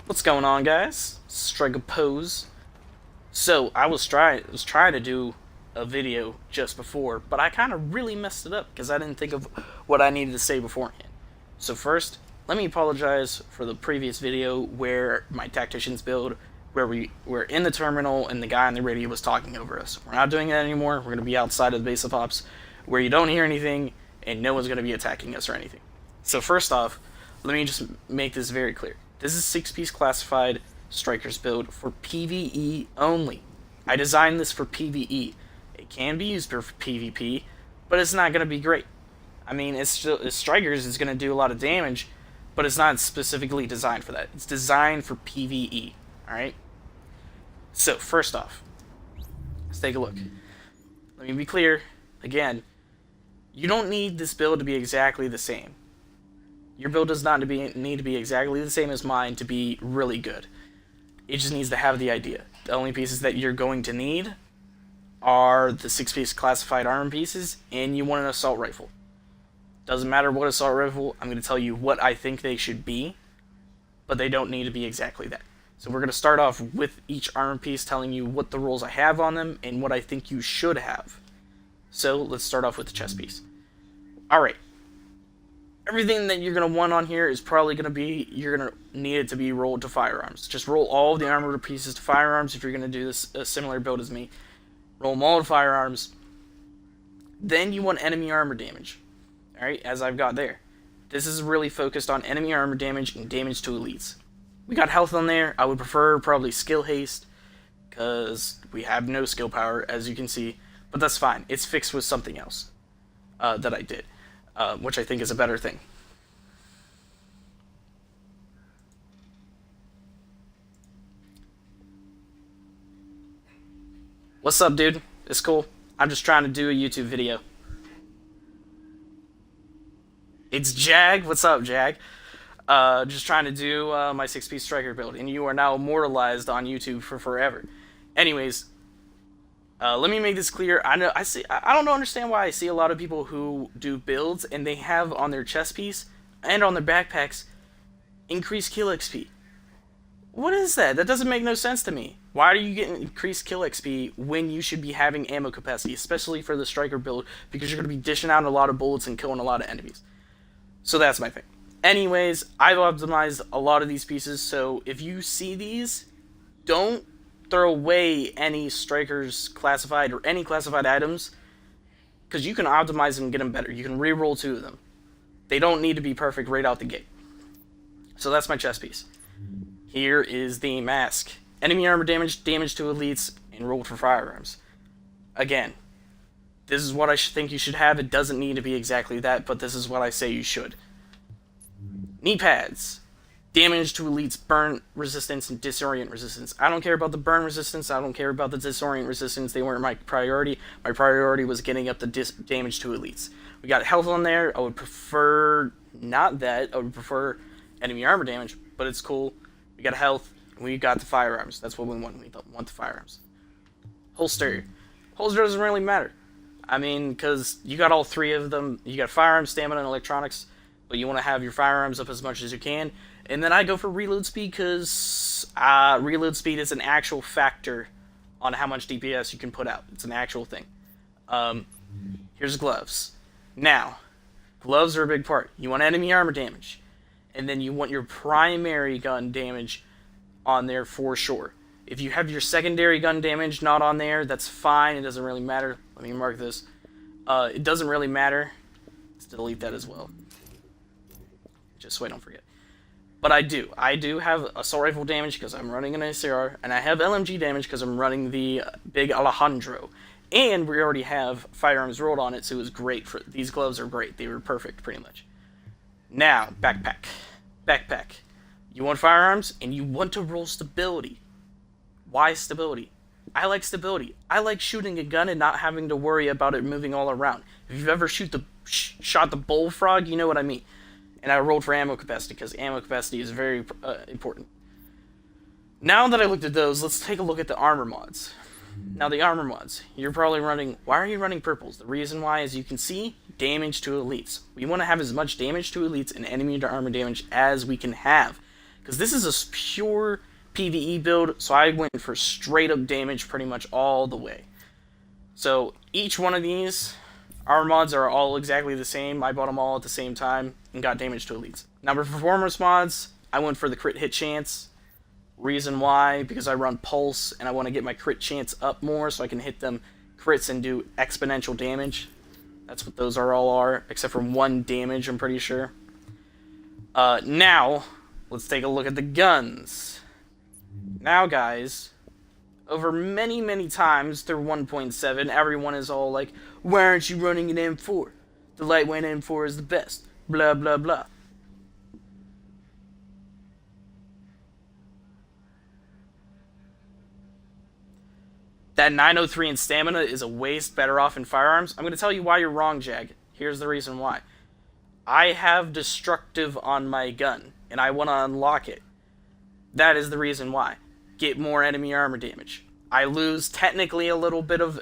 What's going on, guys? Strike a pose. So I was trying to do a video just before, but I kind of really messed it up because I didn't think of what I needed to say beforehand. So first, let me apologize for the previous video where my tacticians build, where we were in the terminal and the guy on the radio was talking over us. We're not doing that anymore. We're going to be outside of the base of ops, where you don't hear anything and no one's going to be attacking us or anything. So first off, let me just make this very clear. This is 6-piece classified strikers build for PvE only. I designed this for PvE. It can be used for PvP, but it's not going to be great. I mean, it's strikers is going to do a lot of damage, but it's not specifically designed for that. It's designed for PvE. Alright? So, first off, let's take a look. Let me be clear. Again, you don't need this build to be exactly the same. Your build does not need to be exactly the same as mine to be really good. It just needs to have the idea. The only pieces that you're going to need are the 6-piece classified armor pieces, and you want an assault rifle. Doesn't matter what assault rifle, I'm going to tell you what I think they should be, but they don't need to be exactly that. So we're going to start off with each armor piece telling you what the roles I have on them and what I think you should have. So let's start off with the chest piece. Alright. Everything that you're going to want on here is probably going to be, you're going to need it to be rolled to firearms. Just roll all of the armor pieces to firearms if you're going to do this a similar build as me. Roll them all to firearms. Then you want enemy armor damage. Alright, as I've got there. This is really focused on enemy armor damage and damage to elites. We got health on there. I would prefer probably skill haste, because we have no skill power, as you can see. But that's fine. It's fixed with something else that I did. Which I think is a better thing. What's up, dude? It's cool. I'm just trying to do a YouTube video. It's Jag. What's up, Jag? Just trying to do my 6-piece striker build, and you are now immortalized on YouTube for forever. Anyways, let me make this clear. I don't understand why I see a lot of people who do builds and they have on their chest piece and on their backpacks increased kill XP. What is that? That doesn't make no sense to me. Why are you getting increased kill XP when you should be having ammo capacity, especially for the striker build, because you're going to be dishing out a lot of bullets and killing a lot of enemies. So that's my thing. Anyways, I've optimized a lot of these pieces, so if you see these, don't throw away any strikers classified or any classified items, because you can optimize them and get them better. You can re-roll 2 of them. They don't need to be perfect right out the gate. So that's my chest piece. Here is the mask. Enemy armor damage, damage to elites, and rolled for firearms. Again, this is what I think you should have. It doesn't need to be exactly that, but this is what I say you should. Knee pads. Damage to elites, burn resistance, and disorient resistance. I don't care about the burn resistance. I don't care about the disorient resistance. They weren't my priority. My priority was getting up the damage to elites. We got health on there. I would prefer not that. I would prefer enemy armor damage, but it's cool. We got health. We got the firearms. That's what we want. We want the firearms. Holster. Holster doesn't really matter. I mean, because you got all 3 of them. You got firearms, stamina, and electronics, but you want to have your firearms up as much as you can. And then I go for reload speed because reload speed is an actual factor on how much DPS you can put out. It's an actual thing. Here's gloves. Now, gloves are a big part. You want enemy armor damage. And then you want your primary gun damage on there for sure. If you have your secondary gun damage not on there, that's fine. It doesn't really matter. Let me mark this. It doesn't really matter. Let's delete that as well. Just so I don't forget. But I do have assault rifle damage because I'm running an ACR, and I have LMG damage because I'm running the big Alejandro. And we already have firearms rolled on it, so it was great. These gloves are great. They were perfect, pretty much. Now, backpack. Backpack. You want firearms, and you want to roll stability. Why stability? I like stability. I like shooting a gun and not having to worry about it moving all around. If you've ever shot the bullfrog, you know what I mean. And I rolled for ammo capacity, because ammo capacity is very important. Now that I looked at those, let's take a look at the armor mods. Now the armor mods, you're probably running, why are you running purples? The reason why is you can see damage to elites. We want to have as much damage to elites and enemy to armor damage as we can have. because this is a pure PvE build, so I went for straight up damage pretty much all the way. So each one of these, our mods are all exactly the same. I bought them all at the same time and got damage to elites. Now for performance mods, I went for the crit hit chance. Reason why, because I run pulse and I want to get my crit chance up more so I can hit them crits and do exponential damage. That's what those all are, except for 1 damage, I'm pretty sure. Now, let's take a look at the guns. Now, guys, over many, many times through 1.7, everyone is all like, why aren't you running an M4? The lightweight M4 is the best. Blah, blah, blah. That 903 in stamina is a waste, better off in firearms. I'm going to tell you why you're wrong, Jag. Here's the reason why. I have destructive on my gun, and I want to unlock it. That is the reason why. Get more enemy armor damage. I lose technically a little bit of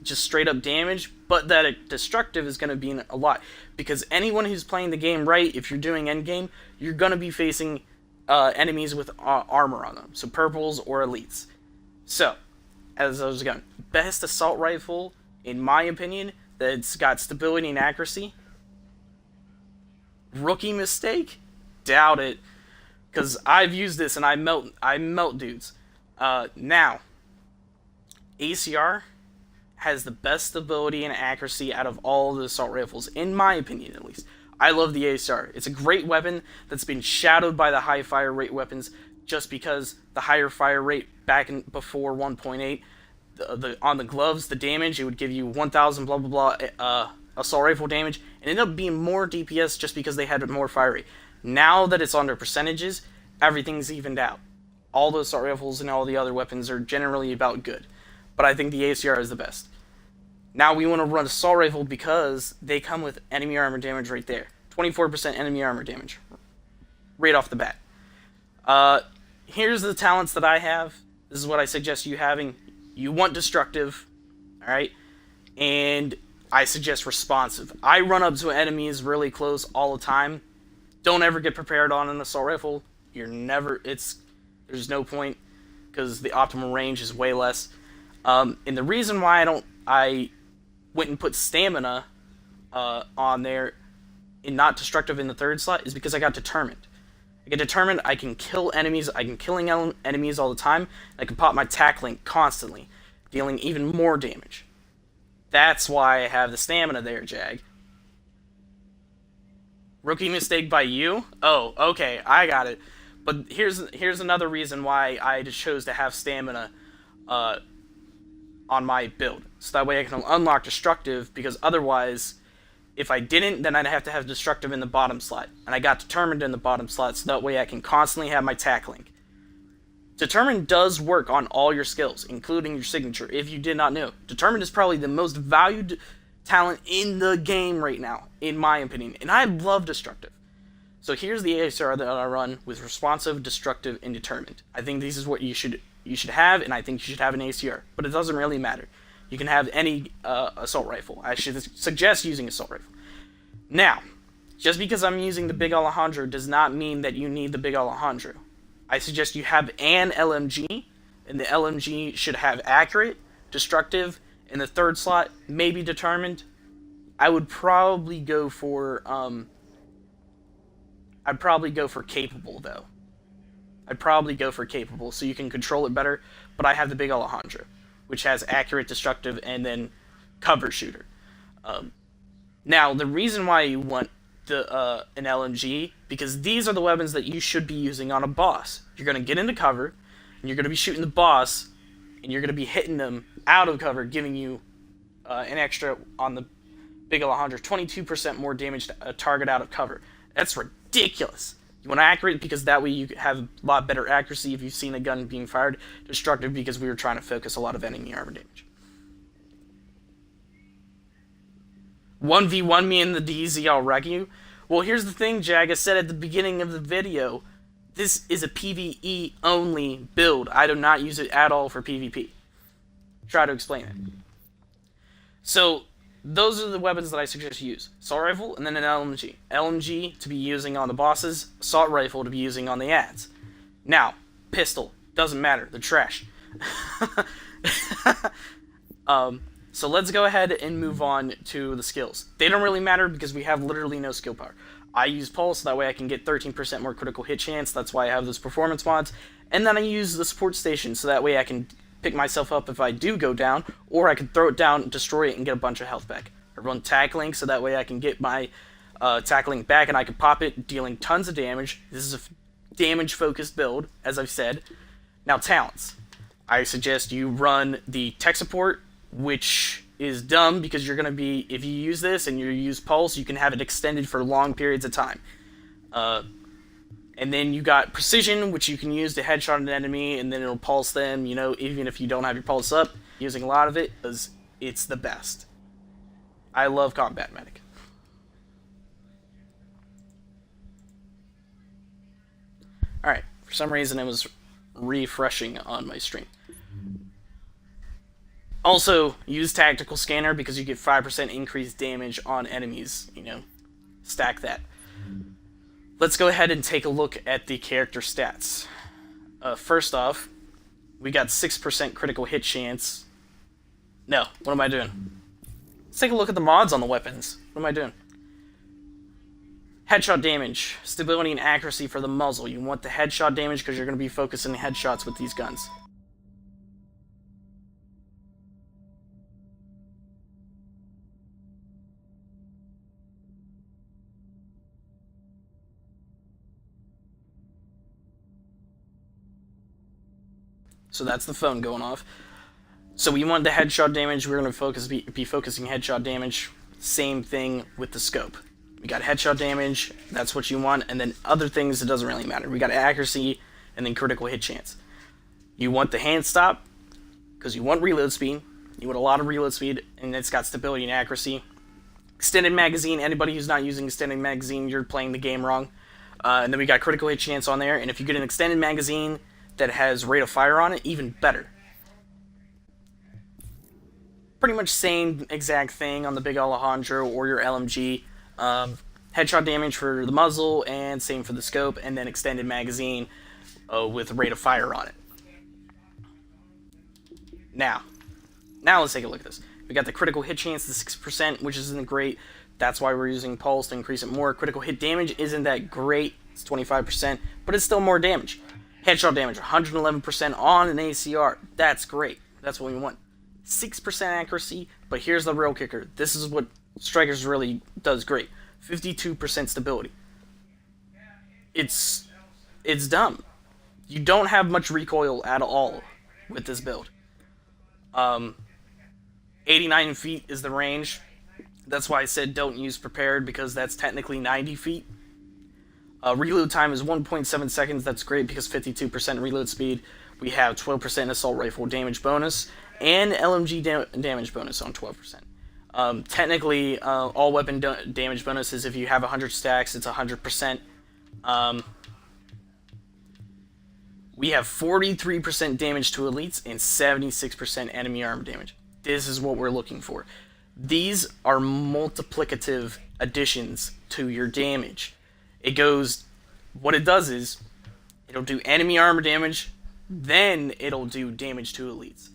just straight up damage, but that destructive is going to be a lot. Because anyone who's playing the game right, if you're doing endgame, you're going to be facing enemies with armor on them. So purples or elites. So, as I was going, best assault rifle, in my opinion, that's got stability and accuracy. Rookie mistake? Doubt it. Because I've used this and I melt dudes. Now, ACR has the best stability and accuracy out of all the assault rifles, in my opinion at least. I love the ACR. It's a great weapon that's been shadowed by the high fire rate weapons just because the higher fire rate before 1.8, on the gloves, the damage, it would give you 1,000 blah blah blah assault rifle damage, and it ended up being more DPS just because they had more fire rate. Now that it's under percentages, everything's evened out. All the assault rifles and all the other weapons are generally about good, but I think the ACR is the best. Now we want to run assault rifle because they come with enemy armor damage right there. 24% enemy armor damage, right off the bat. Here's the talents that I have. This is what I suggest you having. You want destructive, alright? And I suggest responsive. I run up to enemies really close all the time. Don't ever get prepared on an assault rifle. There's no point, because the optimal range is way less. And the reason why I went and put stamina on there and not destructive in the third slot is because I got determined. I get determined, I can kill enemies, I can killing enemies all the time, and I can pop my tackling constantly, dealing even more damage. That's why I have the stamina there, Jag. Rookie mistake by you? Oh, okay, I got it. But here's another reason why I just chose to have stamina on my build. So that way I can unlock destructive, because otherwise, if I didn't, then I'd have to have destructive in the bottom slot. And I got determined in the bottom slot, so that way I can constantly have my tackling. Determined does work on all your skills, including your signature, if you did not know. Determined is probably the most valued talent in the game right now, in my opinion. And I love destructive. So here's the ASR that I run with responsive, destructive, and determined. I think this is what you should have, and I think you should have an ACR. But it doesn't really matter. You can have any assault rifle. I should suggest using assault rifle. Now, just because I'm using the Big Alejandro does not mean that you need the Big Alejandro. I suggest you have an LMG, and the LMG should have accurate, destructive, in the third slot, maybe determined. I would probably go for capable, though. I'd probably go for capable, so you can control it better, but I have the Big Alejandro, which has accurate, destructive, and then cover shooter. Now, the reason why you want an LMG, because these are the weapons that you should be using on a boss. You're going to get into cover, and you're going to be shooting the boss, and you're going to be hitting them out of cover, giving you an extra on the Big Alejandro, 22% more damage to a target out of cover. That's ridiculous. You want accurate because that way you have a lot better accuracy if you've seen a gun being fired. Destructive because we were trying to focus a lot of enemy armor damage. 1v1 me in the DZ, I'll wreck you. Well, here's the thing, Jag. I said at the beginning of the video, this is a PvE only build. I do not use it at all for PvP. Try to explain it. So, those are the weapons that I suggest you use. Assault rifle and then an LMG. LMG to be using on the bosses, assault rifle to be using on the ads. Now, pistol, doesn't matter, they're trash. So let's go ahead and move on to the skills. They don't really matter because we have literally no skill power. I use Pulse, so that way I can get 13% more critical hit chance, that's why I have those performance mods. And then I use the support station, so that way I can pick myself up if I do go down, or I can throw it down, destroy it, and get a bunch of health back. I run tackling, so that way I can get my tackling back and I can pop it, dealing tons of damage. This is a damage-focused build, as I've said. Now, talents. I suggest you run the tech support, which is dumb because you're going to be, if you use this and you use Pulse, you can have it extended for long periods of time. And then you got Precision, which you can use to headshot an enemy, and then it'll pulse them, you know, even if you don't have your Pulse up. Using a lot of it, because it's the best. I love Combat Medic. Alright, for some reason it was refreshing on my stream. Also, use Tactical Scanner because you get 5% increased damage on enemies, you know, stack that. Let's go ahead and take a look at the character stats. First off, we got 6% critical hit chance. No, what am I doing? Let's take a look at the mods on the weapons. What am I doing? Headshot damage, stability and accuracy for the muzzle. You want the headshot damage because you're going to be focusing headshots with these guns. So that's the phone going off. So we want the headshot damage. We're going to be focusing headshot damage. Same thing with the scope. We got headshot damage. That's what you want. And then other things, it doesn't really matter. We got accuracy and then critical hit chance. You want the hand stop because you want reload speed. You want a lot of reload speed, and it's got stability and accuracy. Extended magazine. Anybody who's not using extended magazine, you're playing the game wrong. And then we got critical hit chance on there. And if you get an extended magazine that has rate of fire on it, even better. Pretty much same exact thing on the Big Alejandro or your LMG. Headshot damage for the muzzle, and same for the scope, and then extended magazine with rate of fire on it. Now let's take a look at this. We got the critical hit chance to 6%, which isn't great. That's why we're using Pulse to increase it more. Critical hit damage isn't that great. It's 25%, but it's still more damage. Headshot damage, 111% on an ACR. That's great. That's what we want. 6% accuracy, but here's the real kicker. This is what Strikers really does great. 52% stability. It's dumb. You don't have much recoil at all with this build. 89 feet is the range. That's why I said don't use prepared, because that's technically 90 feet. Reload time is 1.7 seconds. That's great because 52% reload speed. We have 12% assault rifle damage bonus and LMG damage bonus on 12%. Technically, all weapon damage bonuses, if you have 100 stacks, it's 100%. We have 43% damage to elites and 76% enemy armor damage. This is what we're looking for. These are multiplicative additions to your damage. It goes, what it does is, it'll do enemy armor damage, then it'll do damage to elites.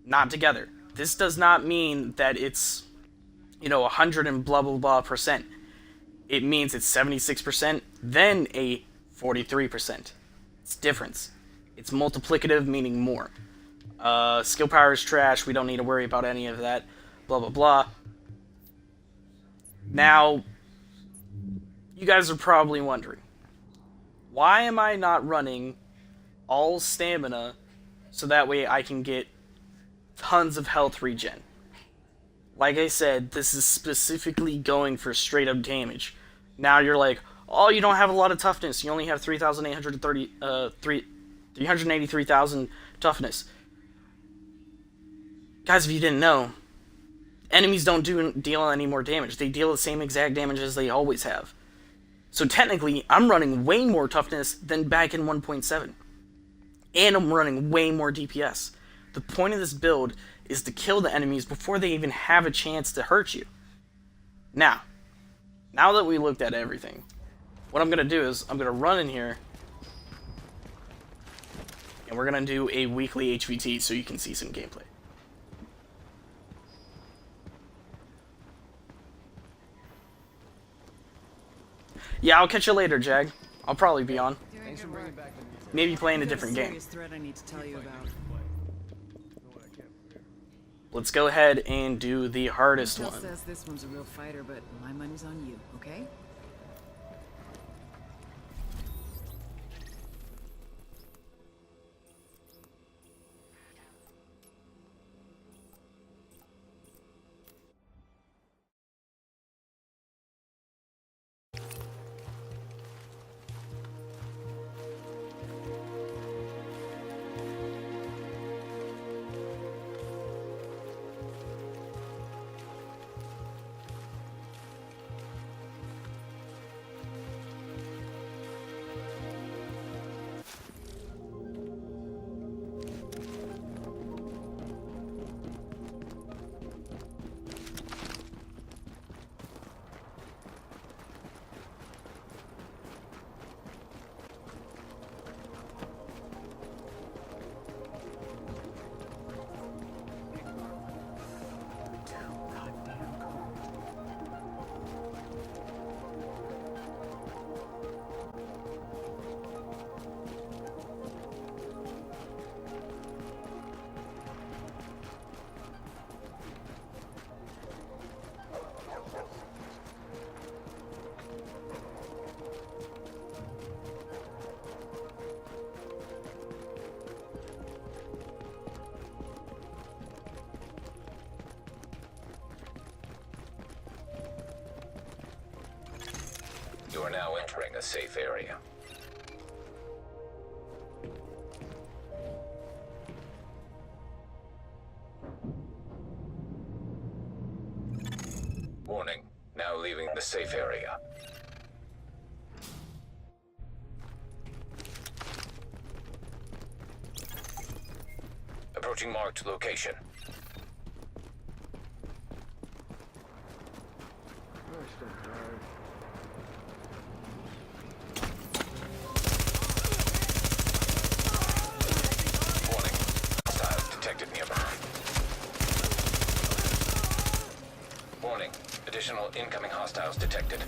Not together. This does not mean that it's, 100 and blah blah blah percent. It means it's 76%, then a 43%. It's difference. It's multiplicative, meaning more. Skill power is trash, we don't need to worry about any of that. Blah blah blah. Now, you guys are probably wondering, why am I not running all stamina so that way I can get tons of health regen? Like I said, this is specifically going for straight up damage. Now you're like, oh, you don't have a lot of toughness. You only have 383,000 toughness. Guys, if you didn't know, enemies don't deal any more damage. They deal the same exact damage as they always have. So technically, I'm running way more toughness than back in 1.7. And I'm running way more DPS. The point of this build is to kill the enemies before they even have a chance to hurt you. Now that we looked at everything, what I'm going to do is I'm going to run in here and we're going to do a weekly HVT so you can see some gameplay. Yeah, I'll catch you later, Jag. I'll probably be on. Thanks for bringing back the music. Maybe playing a different game. Serious threat I need to tell you about. Let's go ahead and do the hardest Intel one. says this one's a real fighter, but my money's on you, okay? You are now entering a safe area. Warning, now leaving the safe area. Approaching marked location. Warning, additional incoming hostiles detected.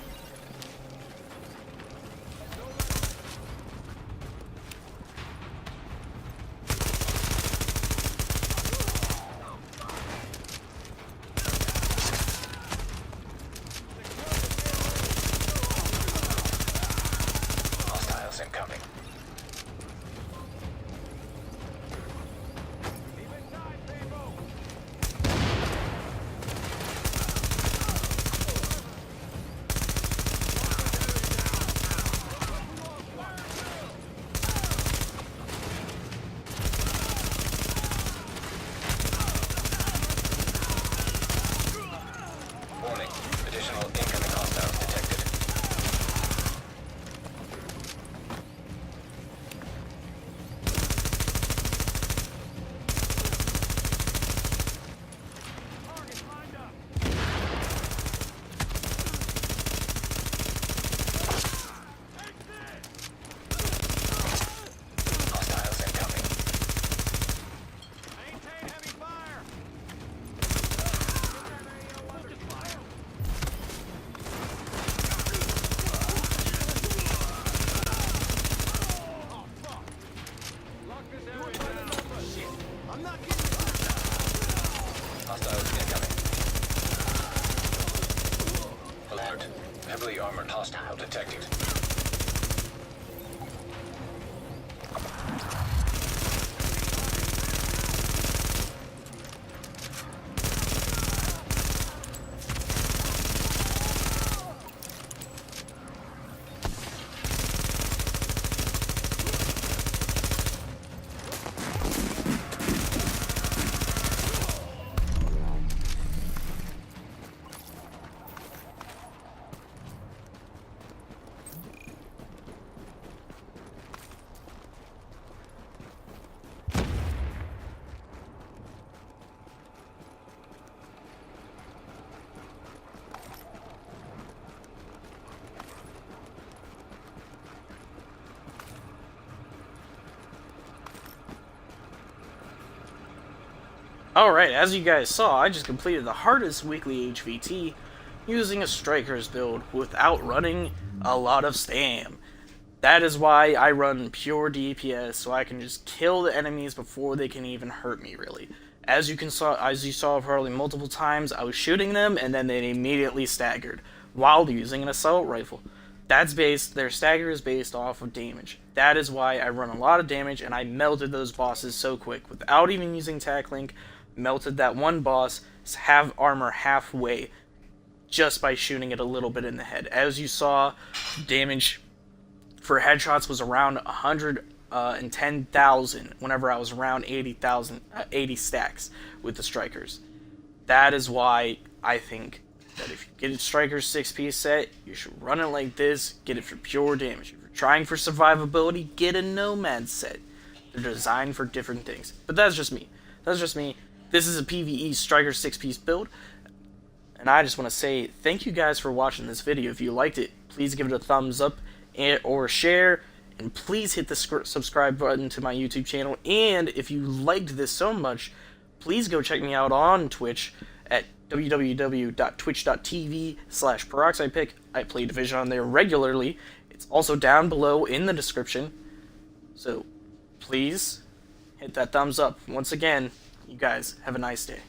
Hostiles incoming. Warning, additional incoming hostiles detected. Hostiles incoming. Maintain heavy fire! I'm not getting Hostiles incoming. Alert. Heavily armored hostile detected. Alright, as you guys saw, I just completed the hardest weekly HVT using a Striker's build without running a lot of stam. That is why I run pure DPS, so I can just kill the enemies before they can even hurt me, really. As you saw probably multiple times, I was shooting them and then they immediately staggered while using an assault rifle. Their stagger is based off of damage. That is why I run a lot of damage, and I melted those bosses so quick without even using tack link. Melted that one boss, have armor halfway, just by shooting it a little bit in the head. As you saw, damage for headshots was around 110,000 whenever I was around 80 stacks with the Strikers. That is why I think that if you get a Striker's 6-piece set, you should run it like this, get it for pure damage. If you're trying for survivability, get a Nomad set. They're designed for different things. But that's just me. This is a PvE Striker 6-piece build, and I just want to say thank you guys for watching this video. If you liked it, please give it a thumbs up or share, and please hit the subscribe button to my YouTube channel. And if you liked this so much, please go check me out on Twitch at www.twitch.tv/peroxidepick. I play Division on there regularly. It's also down below in the description. So please hit that thumbs up. Once again, you guys have a nice day.